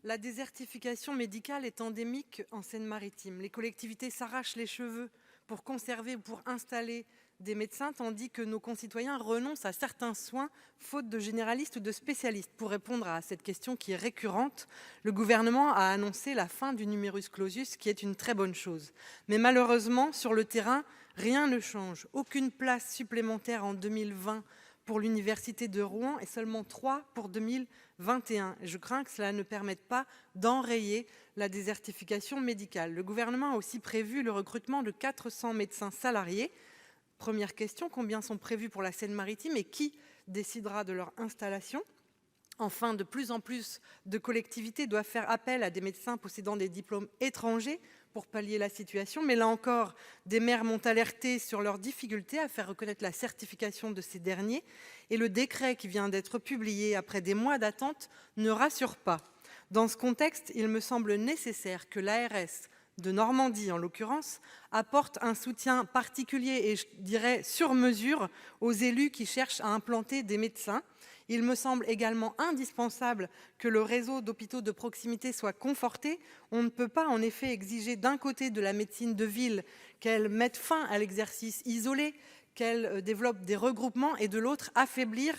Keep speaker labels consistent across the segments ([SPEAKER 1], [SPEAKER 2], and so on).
[SPEAKER 1] La désertification médicale est endémique en Seine-Maritime. Les collectivités s'arrachent les cheveux pour conserver ou pour installer des médecins, tandis que nos concitoyens renoncent à certains soins, faute de généralistes ou de spécialistes. Pour répondre à cette question qui est récurrente, le gouvernement a annoncé la fin du numerus clausus, qui est une très bonne chose. Mais malheureusement, sur le terrain, rien ne change. Aucune place supplémentaire en 2020 pour l'université de Rouen et seulement 3 pour 2021. Je crains que cela ne permette pas d'enrayer la désertification médicale. Le gouvernement a aussi prévu le recrutement de 400 médecins salariés. Première question, combien sont prévus pour la Seine-Maritime et qui décidera de leur installation ? Enfin, de plus en plus de collectivités doivent faire appel à des médecins possédant des diplômes étrangers pour pallier la situation. Mais là encore, des maires m'ont alerté sur leurs difficultés à faire reconnaître la certification de ces derniers. Et le décret qui vient d'être publié après des mois d'attente ne rassure pas. Dans ce contexte, il me semble nécessaire que l'ARS de Normandie, en l'occurrence, apporte un soutien particulier et, je dirais, sur mesure aux élus qui cherchent à implanter des médecins. Il me semble également indispensable que le réseau d'hôpitaux de proximité soit conforté. On ne peut pas en effet exiger d'un côté de la médecine de ville qu'elle mette fin à l'exercice isolé, qu'elle développe des regroupements, et de l'autre affaiblir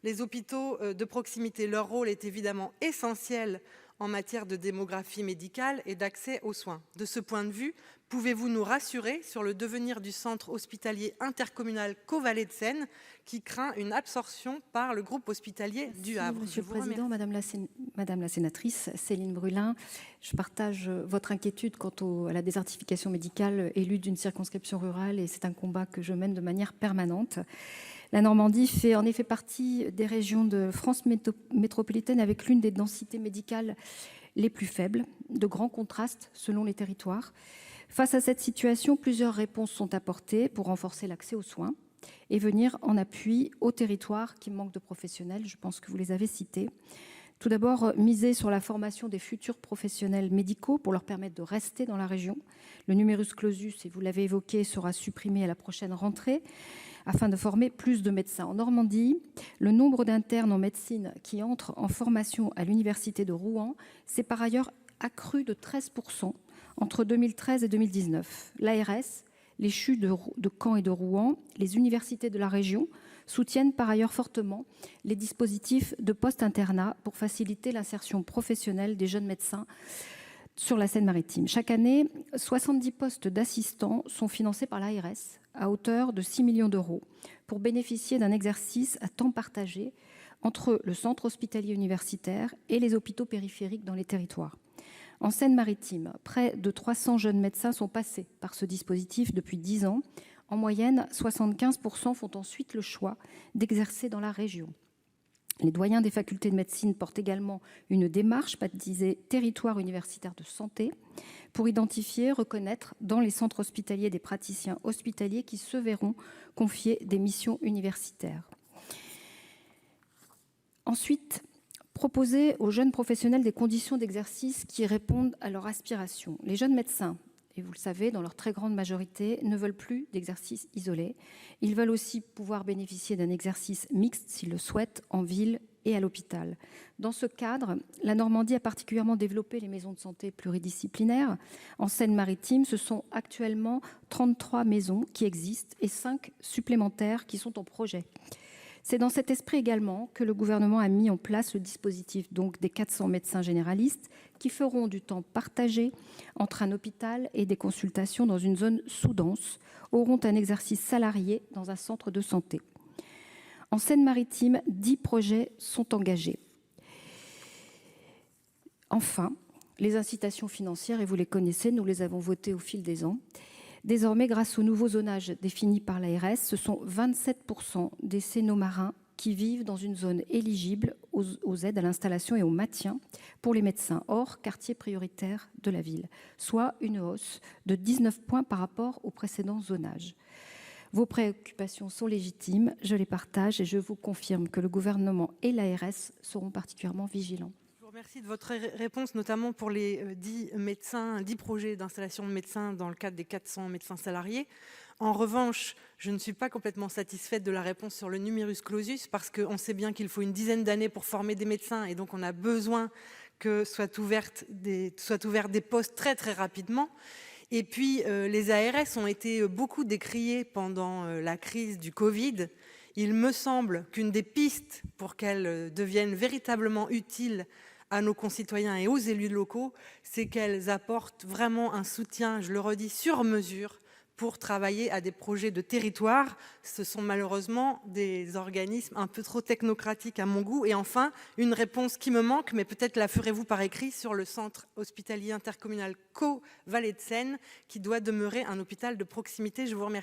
[SPEAKER 1] les hôpitaux de proximité. Leur rôle est évidemment essentiel en matière de démographie médicale et d'accès aux soins. De ce point de vue, pouvez-vous nous rassurer sur le devenir du centre hospitalier intercommunal Caux-Vallée de Seine, qui craint une absorption par le groupe hospitalier du Havre?
[SPEAKER 2] Monsieur le Président, Madame la sénatrice Céline Brulin, je partage votre inquiétude quant à la désertification médicale élue d'une circonscription rurale, et c'est un combat que je mène de manière permanente. La Normandie fait en effet partie des régions de France métropolitaine avec l'une des densités médicales les plus faibles, de grands contrastes selon les territoires. Face à cette situation, plusieurs réponses sont apportées pour renforcer l'accès aux soins et venir en appui aux territoires qui manquent de professionnels. Je pense que vous les avez cités. Tout d'abord, miser sur la formation des futurs professionnels médicaux pour leur permettre de rester dans la région. Le numerus clausus, et vous l'avez évoqué, sera supprimé à la prochaine rentrée afin de former plus de médecins. En Normandie, le nombre d'internes en médecine qui entrent en formation à l'université de Rouen s'est par ailleurs accru de 13% entre 2013 et 2019. L'ARS, les CHU de Caen et de Rouen, les universités de la région soutiennent par ailleurs fortement les dispositifs de post-internat pour faciliter l'insertion professionnelle des jeunes médecins sur la Seine-Maritime. Chaque année, 70 postes d'assistants sont financés par l'ARS à hauteur de 6 millions d'euros pour bénéficier d'un exercice à temps partagé entre le centre hospitalier universitaire et les hôpitaux périphériques dans les territoires. En Seine-Maritime, près de 300 jeunes médecins sont passés par ce dispositif depuis 10 ans. En moyenne, 75% font ensuite le choix d'exercer dans la région. Les doyens des facultés de médecine portent également une démarche baptisée « Territoire universitaire de santé » pour identifier, reconnaître dans les centres hospitaliers des praticiens hospitaliers qui se verront confier des missions universitaires. Ensuite, proposer aux jeunes professionnels des conditions d'exercice qui répondent à leurs aspirations. Les jeunes médecins, et vous le savez, dans leur très grande majorité, ne veulent plus d'exercice isolé. Ils veulent aussi pouvoir bénéficier d'un exercice mixte, s'ils le souhaitent, en ville et à l'hôpital. Dans ce cadre, la Normandie a particulièrement développé les maisons de santé pluridisciplinaires. En Seine-Maritime, ce sont actuellement 33 maisons qui existent et 5 supplémentaires qui sont en projet. C'est dans cet esprit également que le gouvernement a mis en place le dispositif des 400 médecins généralistes qui feront du temps partagé entre un hôpital et des consultations dans une zone sous-dense, auront un exercice salarié dans un centre de santé. En Seine-Maritime, 10 projets sont engagés. Enfin, les incitations financières, et vous les connaissez, nous les avons votées au fil des ans. Désormais, grâce au nouveau zonage défini par l'ARS, ce sont 27% des Sénomarins qui vivent dans une zone éligible aux aides à l'installation et au maintien pour les médecins hors quartier prioritaire de la ville, soit une hausse de 19 points par rapport au précédent zonage. Vos préoccupations sont légitimes, je les partage et je vous confirme que le gouvernement et l'ARS seront particulièrement vigilants.
[SPEAKER 1] Je vous remercie de votre réponse, notamment pour les 10 projets d'installation de médecins dans le cadre des 400 médecins salariés. En revanche, je ne suis pas complètement satisfaite de la réponse sur le numerus clausus parce qu'on sait bien qu'il faut une dizaine d'années pour former des médecins et donc on a besoin que soient ouverts des postes très très rapidement. Et puis, les ARS ont été beaucoup décriées pendant la crise du Covid. Il me semble qu'une des pistes pour qu'elles deviennent véritablement utiles à nos concitoyens et aux élus locaux, c'est qu'elles apportent vraiment un soutien, je le redis, sur mesure pour travailler à des projets de territoire. Ce sont malheureusement des organismes un peu trop technocratiques à mon goût. Et enfin, une réponse qui me manque, mais peut-être la ferez-vous par écrit, sur le centre hospitalier intercommunal Caux Vallée de Seine, qui doit demeurer un hôpital de proximité. Je vous remercie.